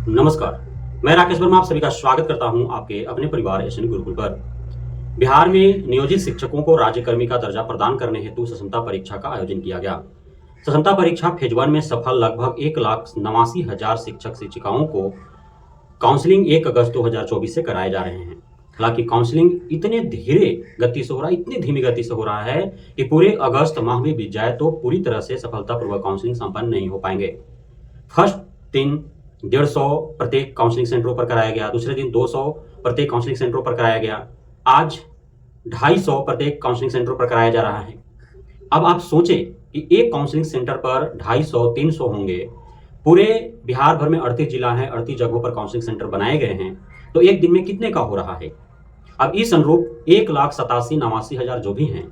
नमस्कार। मैं राकेश वर्मा आप सभी का स्वागत करता हूं आपके अपने परिवार एसएन गुरुकुल पर। बिहार में नियोजित शिक्षकों को राज्यकर्मी का दर्जा प्रदान करने हेतु सक्षमता परीक्षा का आयोजन किया गया। सक्षमता परीक्षा फेज 1 में सफल लगभग 1,89,000 शिक्षक शिक्षिकाओं को काउंसलिंग 1 अगस्त 2024 से कराए जा रहे हैं। हालांकि काउंसलिंग इतनी धीमी गति से हो रहा है कि पूरे अगस्त माह भी बीत जाए तो पूरी तरह से सफलतापूर्वक काउंसलिंग संपन्न नहीं हो पाएंगे। फर्स्ट दिन 150 प्रत्येक काउंसलिंग सेंटरों पर कराया गया, दूसरे दिन 200 प्रत्येक काउंसलिंग सेंटरों पर कराया गया, आज 250 प्रत्येक काउंसलिंग सेंटरों पर कराया जा रहा है। अब आप सोचें कि एक काउंसलिंग सेंटर पर 250 300 होंगे, पूरे बिहार भर में 38 जिला है, 38 जगहों पर काउंसलिंग सेंटर बनाए गए हैं, तो एक दिन में कितने का हो रहा है। अब इस अनुरूप 1,87,89,000 जो भी हैं,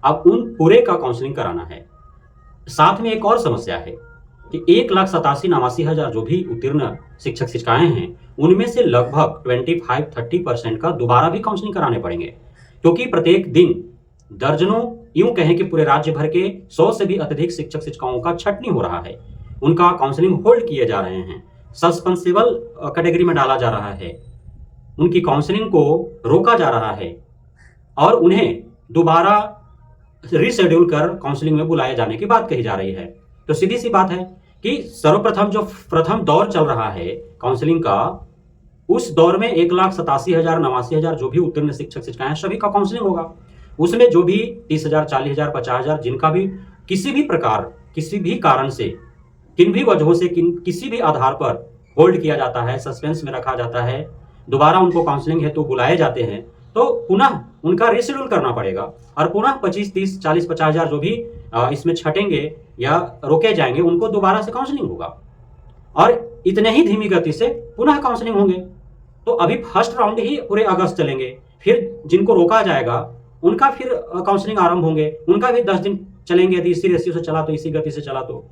अब उन पूरे का काउंसलिंग कराना है। साथ में एक और समस्या है कि 1,87,89,000 जो भी उत्तीर्ण शिक्षक शिक्षिकाएं हैं, उनमें से लगभग 25-30% का दोबारा भी काउंसलिंग कराने पड़ेंगे, क्योंकि प्रत्येक दिन दर्जनों, यूं कहें कि पूरे राज्य भर के 100 से भी अधिक शिक्षक शिक्षिकाओं का छंटनी हो रहा है, उनका काउंसलिंग होल्ड किए जा रहे हैं, सस्पेंसिबल कैटेगरी में डाला जा रहा है, उनकी काउंसलिंग को रोका जा रहा है और उन्हें दोबारा रिशेड्यूल कर काउंसलिंग में बुलाए जाने की बात कही जा रही है। तो सीधी सी बात है कि सर्वप्रथम जो प्रथम दौर चल रहा है काउंसलिंग का, उस दौर में 1,87,000 89,000 जो भी उत्तीर्ण शिक्षक शिक्षिकाएं सभी का काउंसलिंग होगा। उसमें जो भी 30,000 40,000 50,000 जिनका भी किसी भी प्रकार, किसी भी कारण से, किन भी वजहों से, किसी भी आधार पर होल्ड किया जाता है, सस्पेंस में रखा जाता है, दोबारा उनको काउंसलिंग हेतु बुलाए जाते हैं, तो पुनः उनका रिशेड्यूल करना पड़ेगा और पुनः 25 30 40 50,000 जो भी इसमें छटेंगे या रोके जाएंगे, उनको दोबारा से काउंसलिंग होगा और इतने ही धीमी गति से पुनः काउंसलिंग होंगे। तो अभी फर्स्ट राउंड ही पूरे अगस्त चलेंगे, फिर जिनको रोका जाएगा उनका फिर काउंसलिंग आरंभ होंगे, उनका भी 10 दिन चलेंगे। यदि इसी रेशियो से चला तो, इसी गति से चला तो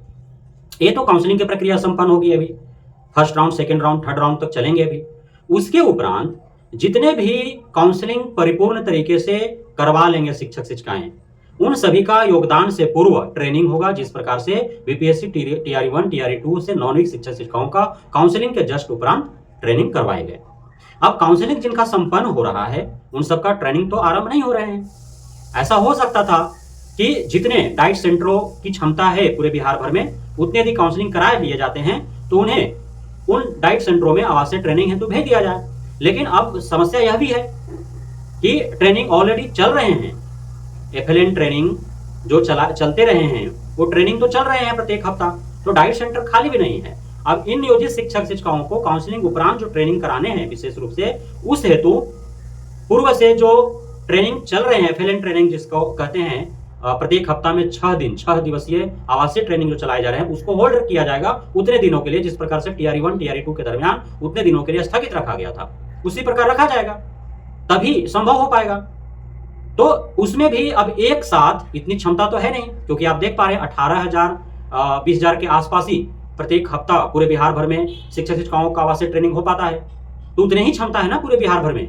ये तो काउंसलिंग की प्रक्रिया संपन्न होगी। अभी first round, second round, third round तक चलेंगे। अभी उसके उपरांत जितने भी काउंसलिंग परिपूर्ण तरीके से करवा लेंगे शिक्षक शिक्षिकाएं, उन सभी का योगदान से पूर्व ट्रेनिंग होगा, जिस प्रकार से बीपीएससी टीआरई 1 टीआरई 2 से नॉन शिक्षक शिक्षिकाओं का काउंसलिंग के जस्ट उपरांत ट्रेनिंग करवाए गए। अब काउंसलिंग जिनका संपन्न हो रहा है उन सबका ट्रेनिंग तो आरंभ नहीं हो रहे हैं। ऐसा हो सकता था कि जितने डाइट सेंटरों की क्षमता है पूरे बिहार भर में, उतने यदि काउंसलिंग कराए लिए जाते हैं तो उन्हें उन डाइट सेंटरों में आवासीय ट्रेनिंग हेतु भेज दिया जाए। लेकिन अब समस्या यह भी है कि ट्रेनिंग ऑलरेडी चल रहे हैं, एफएलएन ट्रेनिंग जो चलते रहे हैं, वो ट्रेनिंग तो चल रहे हैं प्रत्येक हफ्ता, तो डाइट सेंटर खाली भी नहीं है। अब इन नियोजित शिक्षक शिक्षिकाओं को काउंसलिंग उपरांत जो ट्रेनिंग कराने हैं विशेष रूप से, उस हेतु पूर्व से जो ट्रेनिंग चल रहे हैं, एफएलएन ट्रेनिंग जिसको कहते हैं, प्रत्येक हफ्ता में 6 दिवसीय आवासीय ट्रेनिंग जो चलाए जा रहे हैं, उसको होल्ड किया जाएगा उतने दिनों के लिए, जिस प्रकार से टीआरई 1 टीआरई 2 के दरमियान उतने दिनों के लिए स्थगित रखा गया था, उसी प्रकार रखा जाएगा, तभी संभव हो पाएगा। तो उसमें भी अब एक साथ इतनी क्षमता तो है नहीं, क्योंकि आप देख पा रहे हैं 18,000 20,000 के आसपास ही प्रत्येक हफ्ता पूरे बिहार भर में शिक्षक शिक्षिकाओं का आवासीय ट्रेनिंग हो पाता है, तो उतनी ही क्षमता है ना पूरे बिहार भर में।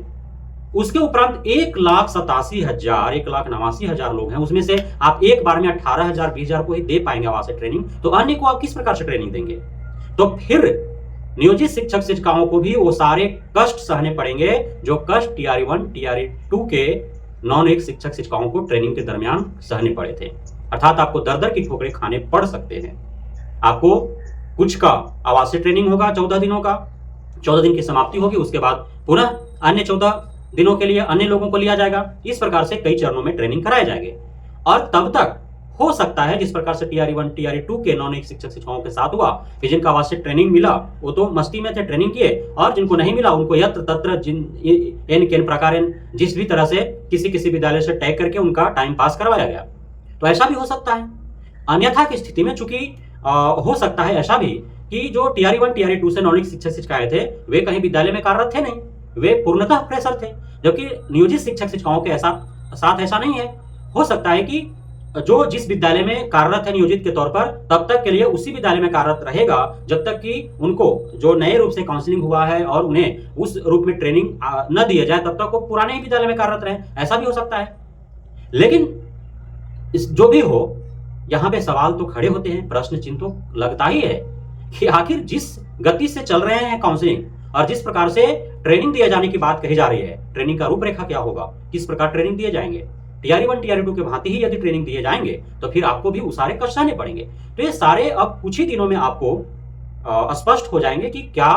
उसके उपरांत 1,87,000 1,89,000 लोग हैं, उसमें से आप एक बार में 18,000 20,000 को ही दे पाएंगे आवासीय ट्रेनिंग, तो अन्य को आप किस प्रकार से ट्रेनिंग देंगे। तो फिर नियोजित शिक्षक शिक्षिकाओं को भी वो सारे कष्ट सहने पड़ेंगे जो कष्ट टीआरई 1 टीआरई 2 के नॉन शिक्षक शिक्षिकाओं को ट्रेनिंग के दरमियान सहने पड़े थे। अर्थात आपको दर दर की ठोकरें खाने पड़ सकते हैं। आपको कुछ का आवासीय ट्रेनिंग होगा 14 दिनों का, 14 दिन की समाप्ति होगी, उसके बाद पुनः अन्य 14 दिनों के लिए अन्य लोगों को लिया जाएगा। इस प्रकार से कई चरणों में ट्रेनिंग कराए जाएंगे और तब तक हो सकता है जिस प्रकार से टीआरई 1 टीआरई 2 के नॉन शिक्षक शिक्षकों के साथ हुआ कि जिनका आवासीय ट्रेनिंग मिला वो तो मस्ती में थे, ट्रेनिंग किए, और जिनको नहीं मिला उनको यत्र तत्र केन प्रकार जिस भी तरह से किसी विद्यालय से टैग करके उनका टाइम पास करवाया गया। तो ऐसा भी हो सकता है। अन्यथा की स्थिति में चूंकि हो सकता है ऐसा भी कि जो टीआरई 1 टीआरई 2 से नॉन शिक्षक शिक्षिकाएं थे, वे कहीं विद्यालय में कार्यरत थे नहीं, वे पूर्णतः फ्रेशर थे। जबकि नियोजित शिक्षक शिक्षिकाओं के साथ ऐसा नहीं है। हो सकता है कि जो जिस विद्यालय में कार्यरत है नियोजित के तौर पर, तब तक के लिए उसी विद्यालय में कार्यरत रहेगा जब तक कि उनको जो नए रूप से काउंसलिंग हुआ है और उन्हें उस रूप में ट्रेनिंग न दिया जाए, तब तक वो पुराने ही विद्यालय में कार्यरत रहे। ऐसा भी हो सकता है। लेकिन जो भी हो, यहाँ पे सवाल तो खड़े होते हैं, प्रश्न चिन्ह तो लगता ही है कि आखिर जिस गति से चल रहे हैं काउंसलिंग और जिस प्रकार से ट्रेनिंग दिए जाने की बात कही जा रही है, ट्रेनिंग का रूपरेखा क्या होगा, किस प्रकार ट्रेनिंग दिए जाएंगे, टीआरई 1 टीआरई 2 के भांति ही यदि ट्रेनिंग दिए जाएंगे तो फिर आपको भी सारे कष्ट सहने पड़ेंगे। तो ये सारे अब कुछ ही दिनों में आपको स्पष्ट हो जाएंगे कि क्या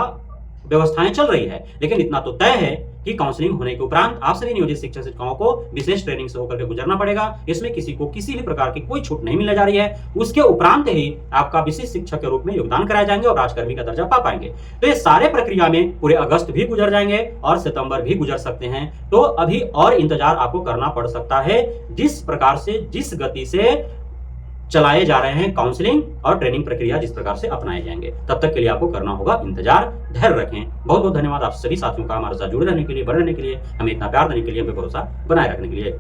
व्यवस्थाएं चल रही है। लेकिन इतना तो तय है कि काउंसलिंग होने के उपरांत आप सभी नियोजित शिक्षक शिक्षिकाओं को विशेष ट्रेनिंग से होकर के गुजरना पड़ेगा। इसमें किसी को किसी भी प्रकार की कोई छूट नहीं मिलने जा रही है। उसके उपरांत ही आपका विशेष शिक्षक के रूप में योगदान कराए जाएंगे और राजकर्मी का दर्जा पा पाएंगे। तो ये सारे प्रक्रिया में पूरे अगस्त भी गुजर जाएंगे और सितंबर भी गुजर सकते हैं। तो अभी और इंतजार आपको करना पड़ सकता है। जिस प्रकार से, जिस गति से चलाए जा रहे हैं काउंसलिंग और ट्रेनिंग प्रक्रिया जिस प्रकार से अपनाए जाएंगे, तब तक के लिए आपको करना होगा इंतजार। धैर्य रखें। बहुत बहुत धन्यवाद आप सभी साथियों का हमारे साथ जुड़े रहने के लिए, बने रहने के लिए, हमें इतना प्यार देने के लिए, हमें भरोसा बनाए रखने के लिए।